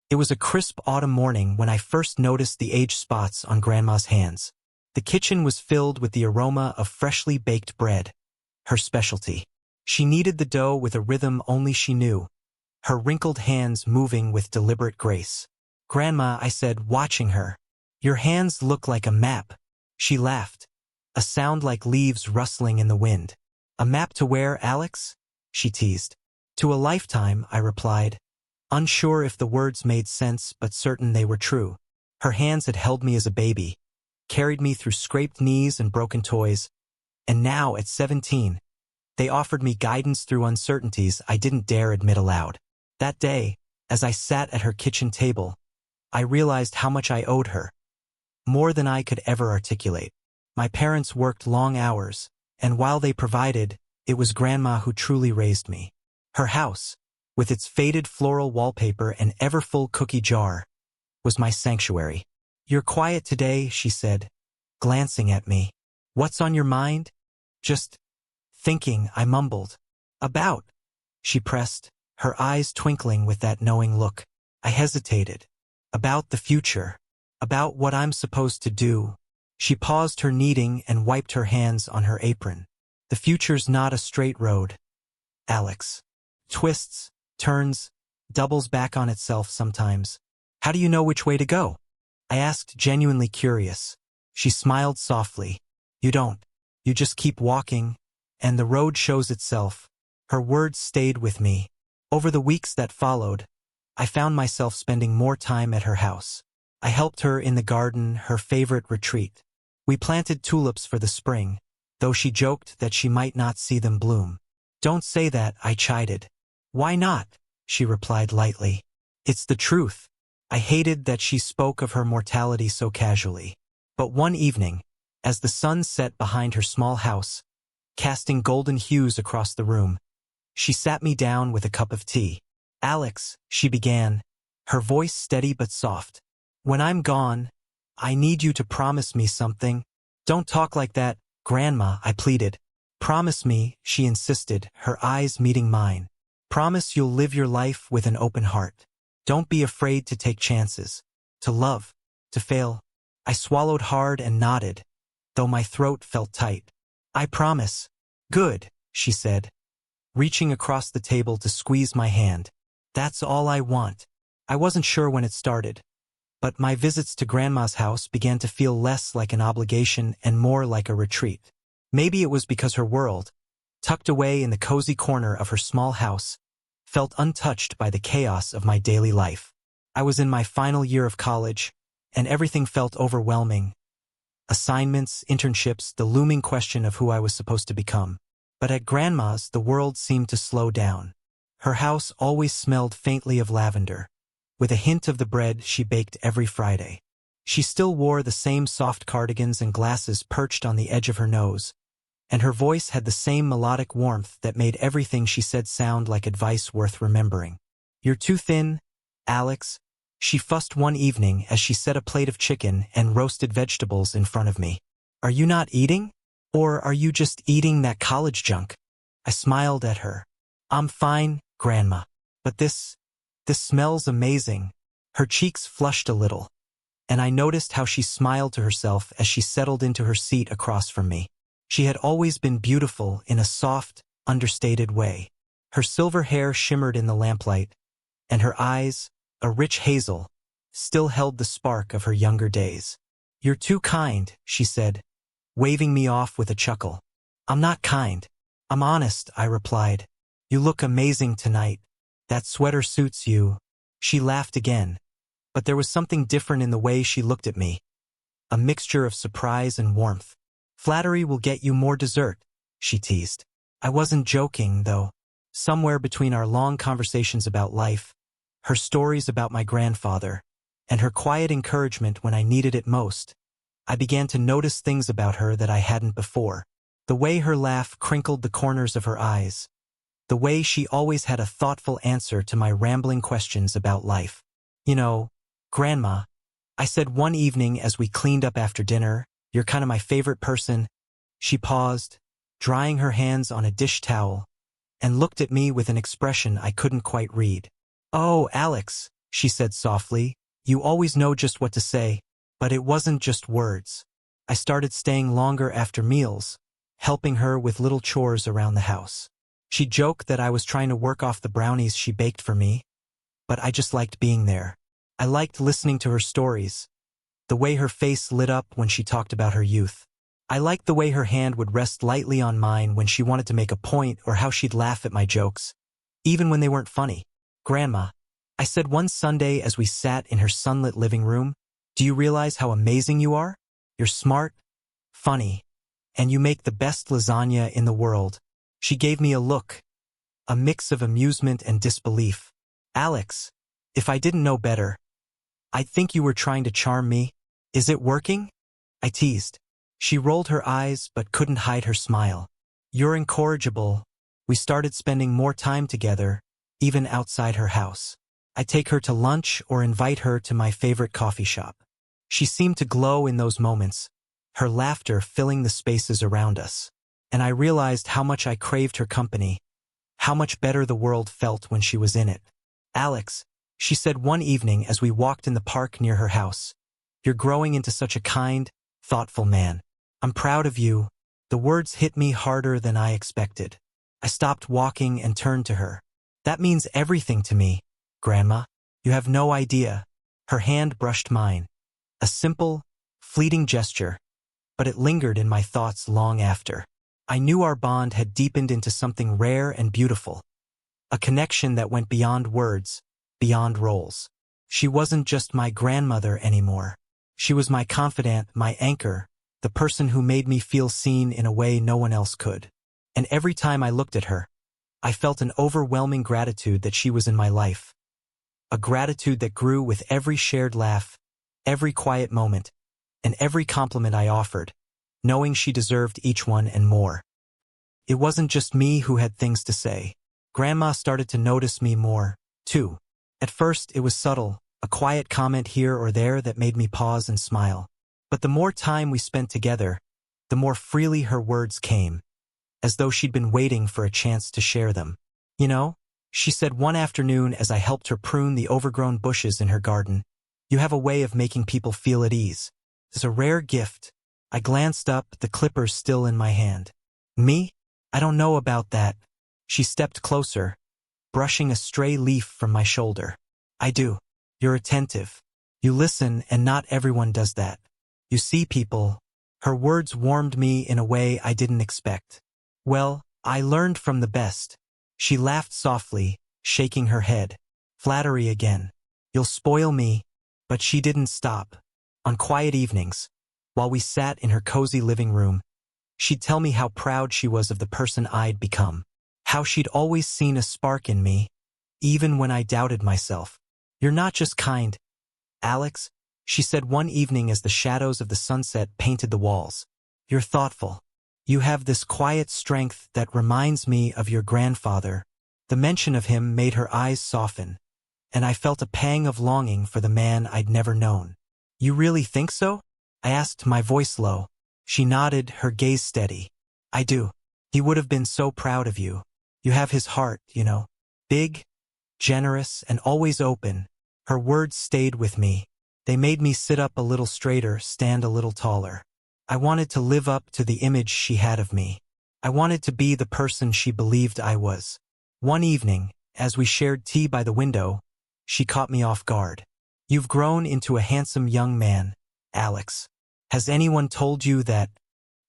It was a crisp autumn morning when I first noticed the age spots on Grandma's hands. The kitchen was filled with the aroma of freshly baked bread, her specialty. She kneaded the dough with a rhythm only she knew, her wrinkled hands moving with deliberate grace. "Grandma," I said, watching her, "your hands look like a map." She laughed, a sound like leaves rustling in the wind. "A map to where, Alex?" she teased. "To a lifetime," I replied, unsure if the words made sense but certain they were true. Her hands had held me as a baby, carried me through scraped knees and broken toys, and now, at 17, they offered me guidance through uncertainties I didn't dare admit aloud. That day, as I sat at her kitchen table, I realized how much I owed her, more than I could ever articulate. My parents worked long hours, and while they provided, it was Grandma who truly raised me. Her house, with its faded floral wallpaper and ever-full cookie jar, was my sanctuary. "You're quiet today," she said, glancing at me. "What's on your mind?" "Just thinking," I mumbled. "About?" she pressed, her eyes twinkling with that knowing look. I hesitated. "About the future. About what I'm supposed to do." She paused her kneading and wiped her hands on her apron. "The future's not a straight road, Alex. Twists, turns, doubles back on itself sometimes. How do you know which way to go?" I asked, genuinely curious. She smiled softly. "You don't. You just keep walking, and the road shows itself." Her words stayed with me. Over the weeks that followed, I found myself spending more time at her house. I helped her in the garden, her favorite retreat. We planted tulips for the spring, though she joked that she might not see them bloom. "Don't say that," I chided. "Why not?" she replied lightly. "It's the truth." I hated that she spoke of her mortality so casually. But one evening, as the sun set behind her small house, casting golden hues across the room, she sat me down with a cup of tea. "Alex," she began, her voice steady but soft, "when I'm gone, I need you to promise me something." "Don't talk like that, Grandma," I pleaded. "Promise me," she insisted, her eyes meeting mine. "Promise you'll live your life with an open heart. Don't be afraid to take chances, to love, to fail." I swallowed hard and nodded, though my throat felt tight. "I promise." "Good," she said, reaching across the table to squeeze my hand. "That's all I want." I wasn't sure when it started, but my visits to Grandma's house began to feel less like an obligation and more like a retreat. Maybe it was because her world, tucked away in the cozy corner of her small house, felt untouched by the chaos of my daily life. I was in my final year of college, and everything felt overwhelming. Assignments, internships, the looming question of who I was supposed to become. But at Grandma's, the world seemed to slow down. Her house always smelled faintly of lavender, with a hint of the bread she baked every Friday. She still wore the same soft cardigans and glasses perched on the edge of her nose, and her voice had the same melodic warmth that made everything she said sound like advice worth remembering. "You're too thin, Alex," she fussed one evening as she set a plate of chicken and roasted vegetables in front of me. "Are you not eating? Or are you just eating that college junk?" I smiled at her. "I'm fine, Grandma. But this smells amazing." Her cheeks flushed a little, and I noticed how she smiled to herself as she settled into her seat across from me. She had always been beautiful in a soft, understated way. Her silver hair shimmered in the lamplight, and her eyes, a rich hazel, still held the spark of her younger days. "You're too kind," she said, waving me off with a chuckle. "I'm not kind. I'm honest," I replied. "You look amazing tonight. That sweater suits you." She laughed again, but there was something different in the way she looked at me, a mixture of surprise and warmth. "Flattery will get you more dessert," she teased. I wasn't joking, though. Somewhere between our long conversations about life, her stories about my grandfather, and her quiet encouragement when I needed it most, I began to notice things about her that I hadn't before. The way her laugh crinkled the corners of her eyes. The way she always had a thoughtful answer to my rambling questions about life. "You know, Grandma," I said one evening as we cleaned up after dinner, "you're kind of my favorite person." She paused, drying her hands on a dish towel, and looked at me with an expression I couldn't quite read. "Oh, Alex," she said softly. You always know just what to say. But it wasn't just words. I started staying longer after meals, helping her with little chores around the house. She joked that I was trying to work off the brownies she baked for me, but I just liked being there. I liked listening to her stories, the way her face lit up when she talked about her youth. I liked the way her hand would rest lightly on mine when she wanted to make a point or how she'd laugh at my jokes, even when they weren't funny. Grandma, I said one Sunday as we sat in her sunlit living room, do you realize how amazing you are? You're smart, funny, and you make the best lasagna in the world. She gave me a look, a mix of amusement and disbelief. Alex, if I didn't know better, I'd think you were trying to charm me. Is it working? I teased. She rolled her eyes but couldn't hide her smile. You're incorrigible. We started spending more time together, even outside her house. I take her to lunch or invite her to my favorite coffee shop. She seemed to glow in those moments, her laughter filling the spaces around us. And I realized how much I craved her company, how much better the world felt when she was in it. Alex, she said one evening as we walked in the park near her house, you're growing into such a kind, thoughtful man. I'm proud of you. The words hit me harder than I expected. I stopped walking and turned to her. That means everything to me, Grandma. You have no idea. Her hand brushed mine. A simple, fleeting gesture, but it lingered in my thoughts long after. I knew our bond had deepened into something rare and beautiful. A connection that went beyond words, beyond roles. She wasn't just my grandmother anymore. She was my confidant, my anchor, the person who made me feel seen in a way no one else could. And every time I looked at her, I felt an overwhelming gratitude that she was in my life. A gratitude that grew with every shared laugh, every quiet moment, and every compliment I offered, knowing she deserved each one and more. It wasn't just me who had things to say. Grandma started to notice me more, too. At first, it was subtle, a quiet comment here or there that made me pause and smile. But the more time we spent together, the more freely her words came, as though she'd been waiting for a chance to share them. You know, she said one afternoon as I helped her prune the overgrown bushes in her garden, you have a way of making people feel at ease. It's a rare gift. I glanced up, the clippers still in my hand. Me? I don't know about that. She stepped closer, brushing a stray leaf from my shoulder. I do. You're attentive. You listen, and not everyone does that. You see people. Her words warmed me in a way I didn't expect. Well, I learned from the best. She laughed softly, shaking her head. Flattery again. You'll spoil me. But she didn't stop. On quiet evenings, while we sat in her cozy living room, she'd tell me how proud she was of the person I'd become. How she'd always seen a spark in me, even when I doubted myself. You're not just kind, Alex, she said one evening as the shadows of the sunset painted the walls. You're thoughtful. You have this quiet strength that reminds me of your grandfather. The mention of him made her eyes soften, and I felt a pang of longing for the man I'd never known. You really think so? I asked, my voice low. She nodded, her gaze steady. I do. He would have been so proud of you. You have his heart, you know. Big, generous, and always open. Her words stayed with me. They made me sit up a little straighter, stand a little taller. I wanted to live up to the image she had of me. I wanted to be the person she believed I was. One evening, as we shared tea by the window, she caught me off guard. You've grown into a handsome young man, Alex. Has anyone told you that?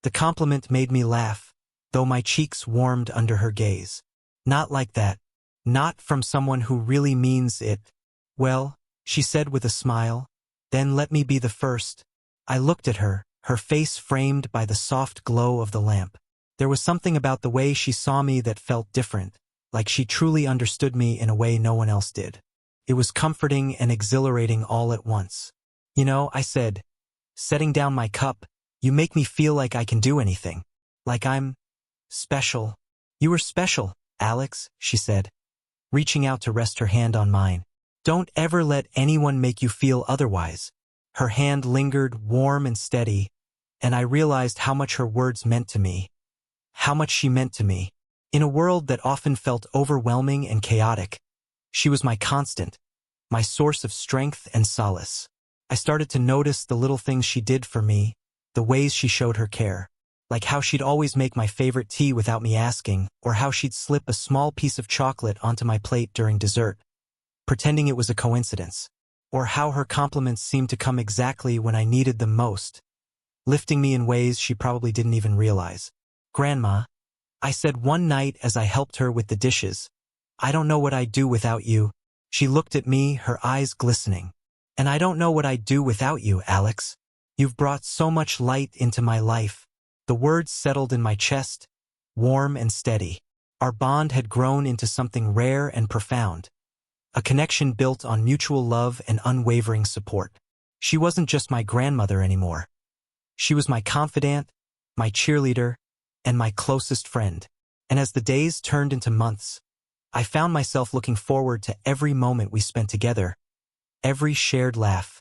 The compliment made me laugh, though my cheeks warmed under her gaze. Not like that. Not from someone who really means it. Well, she said with a smile, then let me be the first. I looked at her, her face framed by the soft glow of the lamp. There was something about the way she saw me that felt different, like she truly understood me in a way no one else did. It was comforting and exhilarating all at once. You know, I said, setting down my cup, you make me feel like I can do anything. Like I'm special. You were special, Alex, she said, reaching out to rest her hand on mine. Don't ever let anyone make you feel otherwise. Her hand lingered, warm and steady, and I realized how much her words meant to me. How much she meant to me. In a world that often felt overwhelming and chaotic, she was my constant, my source of strength and solace. I started to notice the little things she did for me, the ways she showed her care. Like how she'd always make my favorite tea without me asking, or how she'd slip a small piece of chocolate onto my plate during dessert, pretending it was a coincidence. Or how her compliments seemed to come exactly when I needed them most, lifting me in ways she probably didn't even realize. "Grandma," I said one night as I helped her with the dishes, "I don't know what I'd do without you." She looked at me, her eyes glistening. "And I don't know what I'd do without you, Alex. You've brought so much light into my life." The words settled in my chest, warm and steady. Our bond had grown into something rare and profound, a connection built on mutual love and unwavering support. She wasn't just my grandmother anymore. She was my confidant, my cheerleader, and my closest friend. And as the days turned into months, I found myself looking forward to every moment we spent together, every shared laugh,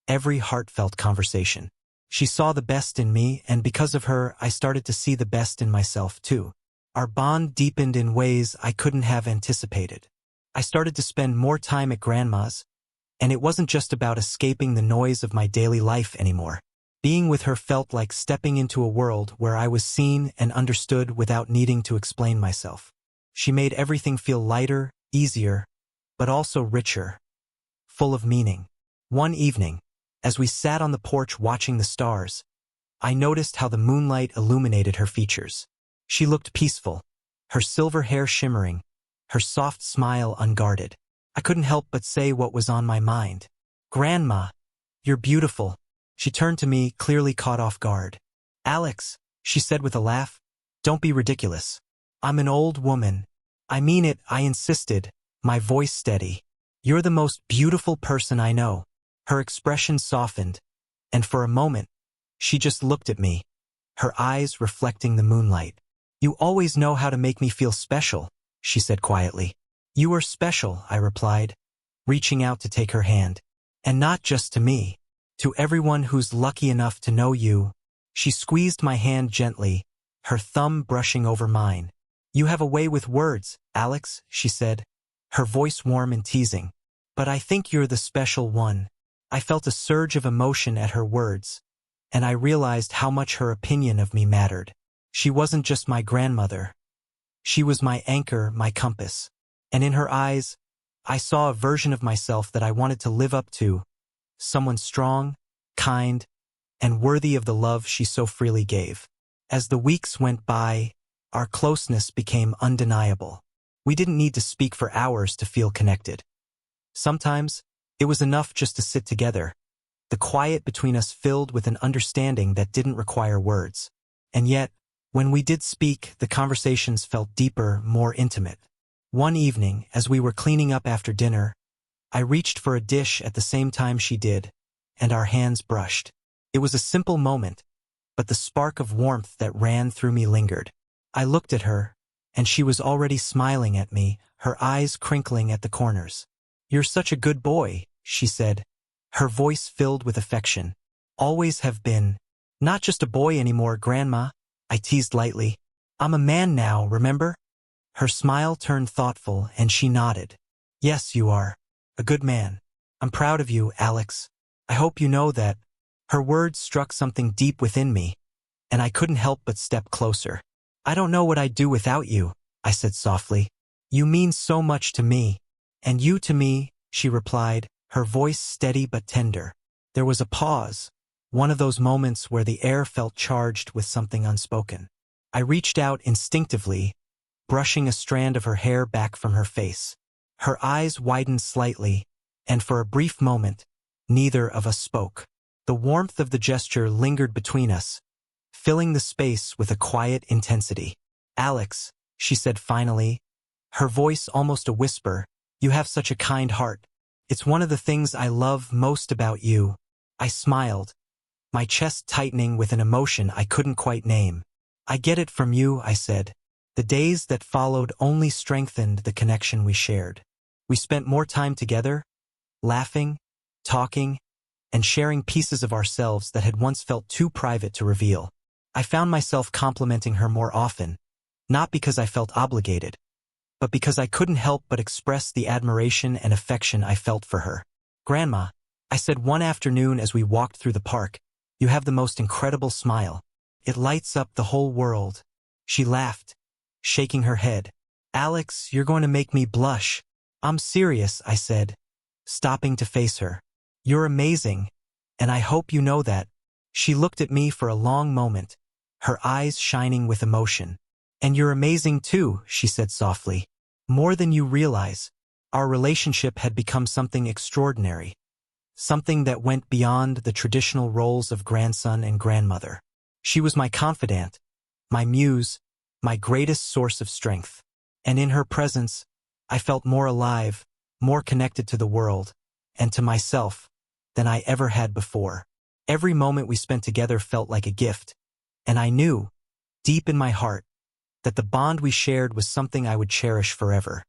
every heartfelt conversation. She saw the best in me, and because of her, I started to see the best in myself too. Our bond deepened in ways I couldn't have anticipated. I started to spend more time at Grandma's, and it wasn't just about escaping the noise of my daily life anymore. Being with her felt like stepping into a world where I was seen and understood without needing to explain myself. She made everything feel lighter, easier, but also richer, full of meaning. One evening, as we sat on the porch watching the stars, I noticed how the moonlight illuminated her features. She looked peaceful, her silver hair shimmering, her soft smile unguarded. I couldn't help but say what was on my mind. "Grandma, you're beautiful." She turned to me, clearly caught off guard. "Alex," she said with a laugh, "don't be ridiculous. I'm an old woman. I mean it," I insisted, my voice steady. "You're the most beautiful person I know." Her expression softened, and for a moment, she just looked at me, her eyes reflecting the moonlight. "You always know how to make me feel special," she said quietly. "You are special," I replied, reaching out to take her hand. "And not just to me. To everyone who's lucky enough to know you." She squeezed my hand gently, her thumb brushing over mine. "You have a way with words, Alex," she said, her voice warm and teasing. "But I think you're the special one." I felt a surge of emotion at her words, and I realized how much her opinion of me mattered. She wasn't just my grandmother. She was my anchor, my compass. And in her eyes, I saw a version of myself that I wanted to live up to, someone strong, kind, and worthy of the love she so freely gave. As the weeks went by, our closeness became undeniable. We didn't need to speak for hours to feel connected. Sometimes, it was enough just to sit together, the quiet between us filled with an understanding that didn't require words. And yet, when we did speak, the conversations felt deeper, more intimate. One evening, as we were cleaning up after dinner, I reached for a dish at the same time she did, and our hands brushed. It was a simple moment, but the spark of warmth that ran through me lingered. I looked at her, and she was already smiling at me, her eyes crinkling at the corners. "You're such a good boy," she said, her voice filled with affection. "Always have been." "Not just a boy anymore, Grandma," I teased lightly. "I'm a man now, remember?" Her smile turned thoughtful, and she nodded. "Yes, you are. A good man. I'm proud of you, Alex. I hope you know that." Her words struck something deep within me, and I couldn't help but step closer. "I don't know what I'd do without you," I said softly. "You mean so much to me." "And you to me," she replied, her voice steady but tender. There was a pause, one of those moments where the air felt charged with something unspoken. I reached out instinctively, brushing a strand of her hair back from her face. Her eyes widened slightly, and for a brief moment, neither of us spoke. The warmth of the gesture lingered between us, filling the space with a quiet intensity. "Alex," she said finally, her voice almost a whisper, "you have such a kind heart. It's one of the things I love most about you." I smiled, my chest tightening with an emotion I couldn't quite name. "I get it from you," I said. The days that followed only strengthened the connection we shared. We spent more time together, laughing, talking, and sharing pieces of ourselves that had once felt too private to reveal. I found myself complimenting her more often, not because I felt obligated, but because I couldn't help but express the admiration and affection I felt for her. "Grandma," I said one afternoon as we walked through the park, "you have the most incredible smile. It lights up the whole world." She laughed, shaking her head. "Alex, you're going to make me blush." "I'm serious," I said, stopping to face her. "You're amazing, and I hope you know that." She looked at me for a long moment, her eyes shining with emotion. "And you're amazing too," she said softly. "More than you realize." Our relationship had become something extraordinary, something that went beyond the traditional roles of grandson and grandmother. She was my confidant, my muse, my greatest source of strength. And in her presence, I felt more alive, more connected to the world, and to myself, than I ever had before. Every moment we spent together felt like a gift, and I knew, deep in my heart, that the bond we shared was something I would cherish forever.